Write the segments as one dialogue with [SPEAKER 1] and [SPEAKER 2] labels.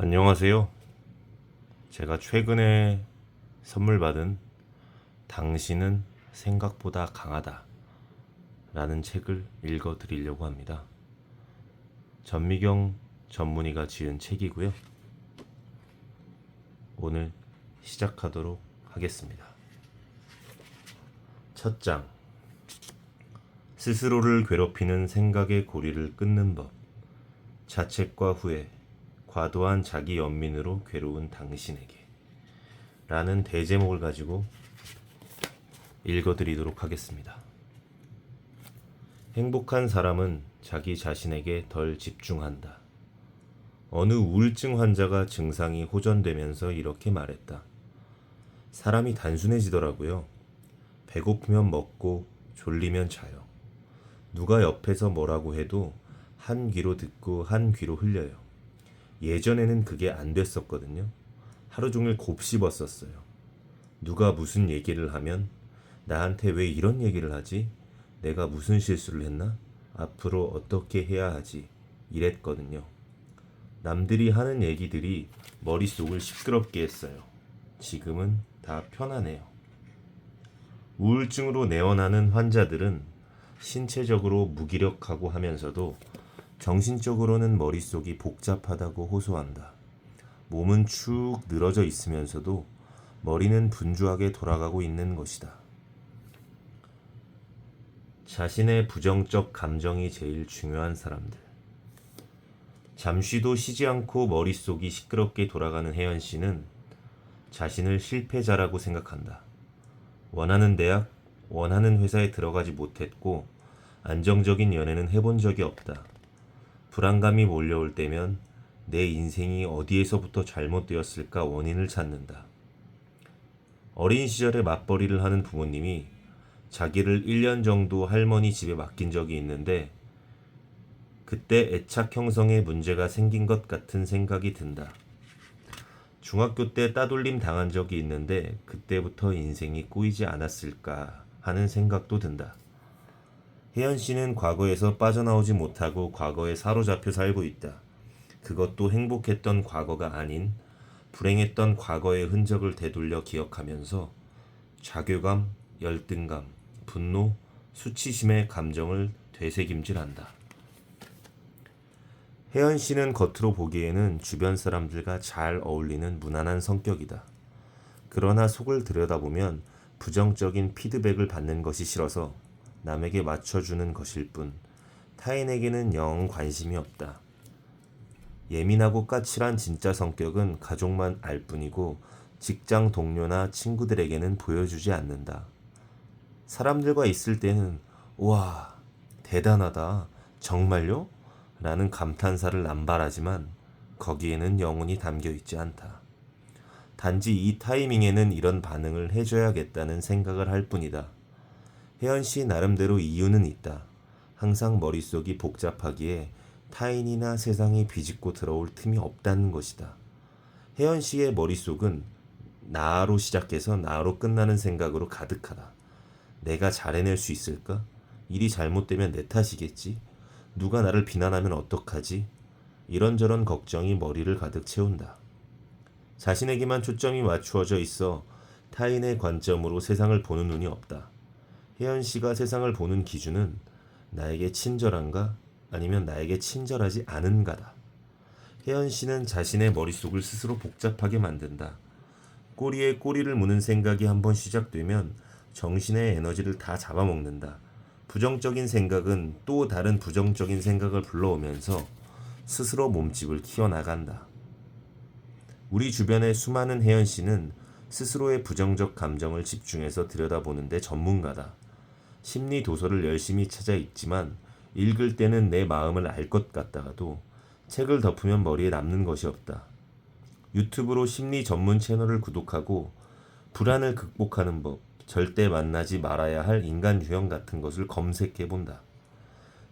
[SPEAKER 1] 안녕하세요. 제가 최근에 선물 받은 당신은 생각보다 강하다 라는 책을 읽어 드리려고 합니다. 전미경 전문의가 지은 책이고요. 오늘 시작하도록 하겠습니다. 첫 장. 스스로를 괴롭히는 생각의 고리를 끊는 법. 자책과 후회, 과도한 자기 연민으로 괴로운 당신에게 라는 대제목을 가지고 읽어드리도록 하겠습니다. 행복한 사람은 자기 자신에게 덜 집중한다. 어느 우울증 환자가 증상이 호전되면서 이렇게 말했다. 사람이 단순해지더라고요. 배고프면 먹고 졸리면 자요. 누가 옆에서 뭐라고 해도 한 귀로 듣고 한 귀로 흘려요. 예전에는 그게 안 됐었거든요. 하루 종일 곱씹었었어요. 누가 무슨 얘기를 하면 나한테 왜 이런 얘기를 하지? 내가 무슨 실수를 했나? 앞으로 어떻게 해야 하지? 이랬거든요. 남들이 하는 얘기들이 머릿속을 시끄럽게 했어요. 지금은 다 편하네요. 우울증으로 내원하는 환자들은 신체적으로 무기력하고 하면서도 정신적으로는 머릿속이 복잡하다고 호소한다. 몸은 축 늘어져 있으면서도 머리는 분주하게 돌아가고 있는 것이다. 자신의 부정적 감정이 제일 중요한 사람들. 잠시도 쉬지 않고 머릿속이 시끄럽게 돌아가는 혜연 씨는 자신을 실패자라고 생각한다. 원하는 대학, 원하는 회사에 들어가지 못했고 안정적인 연애는 해본 적이 없다. 불안감이 몰려올 때면 내 인생이 어디에서부터 잘못되었을까 원인을 찾는다. 어린 시절에 맞벌이를 하는 부모님이 자기를 1년 정도 할머니 집에 맡긴 적이 있는데 그때 애착 형성에 문제가 생긴 것 같은 생각이 든다. 중학교 때 따돌림 당한 적이 있는데 그때부터 인생이 꼬이지 않았을까 하는 생각도 든다. 혜연 씨는 과거에서 빠져나오지 못하고 과거에 사로잡혀 살고 있다. 그것도 행복했던 과거가 아닌 불행했던 과거의 흔적을 되돌려 기억하면서 자괴감, 열등감, 분노, 수치심의 감정을 되새김질한다. 혜연 씨는 겉으로 보기에는 주변 사람들과 잘 어울리는 무난한 성격이다. 그러나 속을 들여다보면 부정적인 피드백을 받는 것이 싫어서 남에게 맞춰주는 것일 뿐 타인에게는 영 관심이 없다. 예민하고 까칠한 진짜 성격은 가족만 알 뿐이고 직장 동료나 친구들에게는 보여주지 않는다. 사람들과 있을 때는 와, 대단하다. 정말요? 라는 감탄사를 남발하지만 거기에는 영혼이 담겨 있지 않다. 단지 이 타이밍에는 이런 반응을 해줘야겠다는 생각을 할 뿐이다. 혜연 씨 나름대로 이유는 있다. 항상 머릿속이 복잡하기에 타인이나 세상이 비집고 들어올 틈이 없다는 것이다. 혜연 씨의 머릿속은 나로 시작해서 나로 끝나는 생각으로 가득하다. 내가 잘 해낼 수 있을까? 일이 잘못되면 내 탓이겠지? 누가 나를 비난하면 어떡하지? 이런저런 걱정이 머리를 가득 채운다. 자신에게만 초점이 맞추어져 있어 타인의 관점으로 세상을 보는 눈이 없다. 혜연 씨가 세상을 보는 기준은 나에게 친절한가? 아니면 나에게 친절하지 않은가다. 혜연 씨는 자신의 머릿속을 스스로 복잡하게 만든다. 꼬리에 꼬리를 무는 생각이 한번 시작되면 정신의 에너지를 다 잡아먹는다. 부정적인 생각은 또 다른 부정적인 생각을 불러오면서 스스로 몸집을 키워나간다. 우리 주변의 수많은 혜연 씨는 스스로의 부정적 감정을 집중해서 들여다보는데 전문가다. 심리 도서를 열심히 찾아 읽지만 읽을 때는 내 마음을 알 것 같다가도 책을 덮으면 머리에 남는 것이 없다. 유튜브로 심리 전문 채널을 구독하고 불안을 극복하는 법, 절대 만나지 말아야 할 인간 유형 같은 것을 검색해 본다.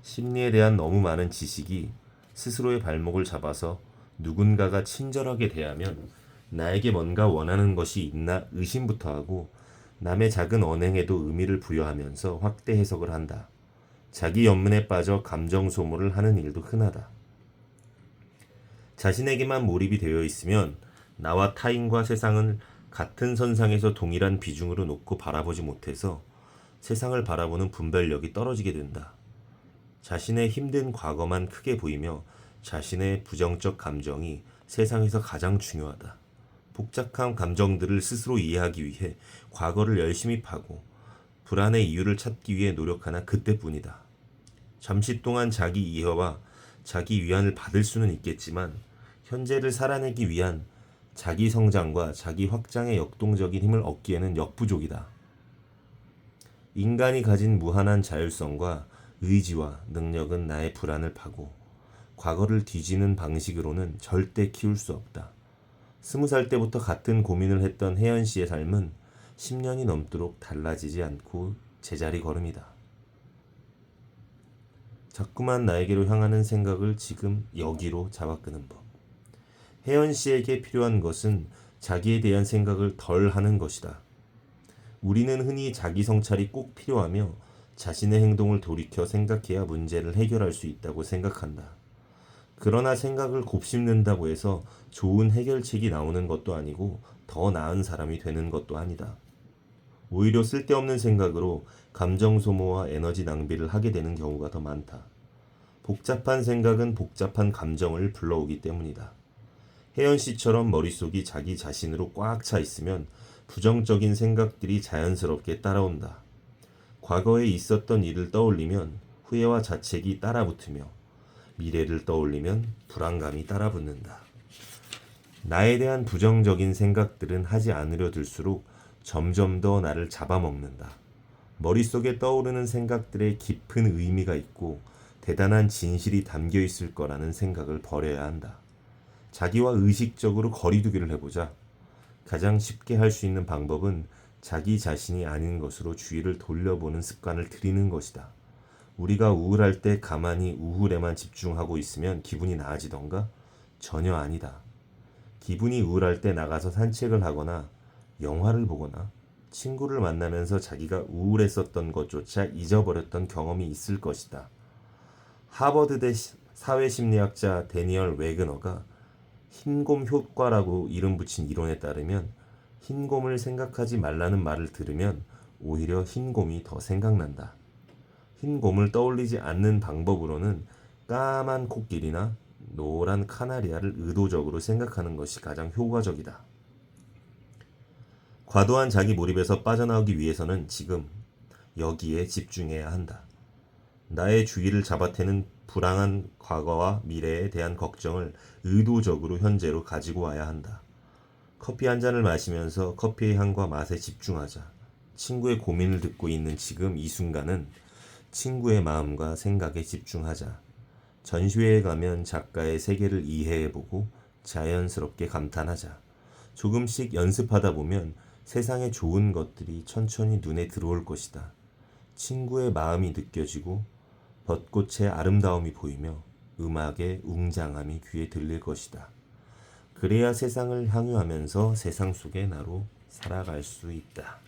[SPEAKER 1] 심리에 대한 너무 많은 지식이 스스로의 발목을 잡아서 누군가가 친절하게 대하면 나에게 뭔가 원하는 것이 있나 의심부터 하고 남의 작은 언행에도 의미를 부여하면서 확대 해석을 한다. 자기 연민에 빠져 감정 소모를 하는 일도 흔하다. 자신에게만 몰입이 되어 있으면 나와 타인과 세상을 같은 선상에서 동일한 비중으로 놓고 바라보지 못해서 세상을 바라보는 분별력이 떨어지게 된다. 자신의 힘든 과거만 크게 보이며 자신의 부정적 감정이 세상에서 가장 중요하다. 복잡한 감정들을 스스로 이해하기 위해 과거를 열심히 파고 불안의 이유를 찾기 위해 노력하나 그때뿐이다. 잠시 동안 자기 이해와 자기 위안을 받을 수는 있겠지만 현재를 살아내기 위한 자기 성장과 자기 확장의 역동적인 힘을 얻기에는 역부족이다. 인간이 가진 무한한 자율성과 의지와 능력은 나의 불안을 파고 과거를 뒤지는 방식으로는 절대 키울 수 없다. 20살 때부터 같은 고민을 했던 혜연 씨의 삶은 10년이 넘도록 달라지지 않고 제자리 걸음이다. 자꾸만 나에게로 향하는 생각을 지금 여기로 잡아끄는 법. 혜연 씨에게 필요한 것은 자기에 대한 생각을 덜 하는 것이다. 우리는 흔히 자기 성찰이 꼭 필요하며 자신의 행동을 돌이켜 생각해야 문제를 해결할 수 있다고 생각한다. 그러나 생각을 곱씹는다고 해서 좋은 해결책이 나오는 것도 아니고 더 나은 사람이 되는 것도 아니다. 오히려 쓸데없는 생각으로 감정 소모와 에너지 낭비를 하게 되는 경우가 더 많다. 복잡한 생각은 복잡한 감정을 불러오기 때문이다. 혜연 씨처럼 머릿속이 자기 자신으로 꽉 차 있으면 부정적인 생각들이 자연스럽게 따라온다. 과거에 있었던 일을 떠올리면 후회와 자책이 따라붙으며 미래를 떠올리면 불안감이 따라붙는다. 나에 대한 부정적인 생각들은 하지 않으려 들수록 점점 더 나를 잡아먹는다. 머릿속에 떠오르는 생각들에 깊은 의미가 있고 대단한 진실이 담겨 있을 거라는 생각을 버려야 한다. 자기와 의식적으로 거리두기를 해보자. 가장 쉽게 할 수 있는 방법은 자기 자신이 아닌 것으로 주의를 돌려보는 습관을 들이는 것이다. 우리가 우울할 때 가만히 우울에만 집중하고 있으면 기분이 나아지던가? 전혀 아니다. 기분이 우울할 때 나가서 산책을 하거나 영화를 보거나 친구를 만나면서 자기가 우울했었던 것조차 잊어버렸던 경험이 있을 것이다. 하버드대 사회심리학자 데니얼 웨그너가 흰곰 효과라고 이름 붙인 이론에 따르면 흰곰을 생각하지 말라는 말을 들으면 오히려 흰곰이 더 생각난다. 흰곰을 떠올리지 않는 방법으로는 까만 코끼리나 노란 카나리아를 의도적으로 생각하는 것이 가장 효과적이다. 과도한 자기 몰입에서 빠져나오기 위해서는 지금 여기에 집중해야 한다. 나의 주의를 잡아태는 불안한 과거와 미래에 대한 걱정을 의도적으로 현재로 가지고 와야 한다. 커피 한 잔을 마시면서 커피의 향과 맛에 집중하자. 친구의 고민을 듣고 있는 지금 이 순간은 친구의 마음과 생각에 집중하자. 전시회에 가면 작가의 세계를 이해해보고 자연스럽게 감탄하자. 조금씩 연습하다 보면 세상에 좋은 것들이 천천히 눈에 들어올 것이다. 친구의 마음이 느껴지고 벚꽃의 아름다움이 보이며 음악의 웅장함이 귀에 들릴 것이다. 그래야 세상을 향유하면서 세상 속의 나로 살아갈 수 있다.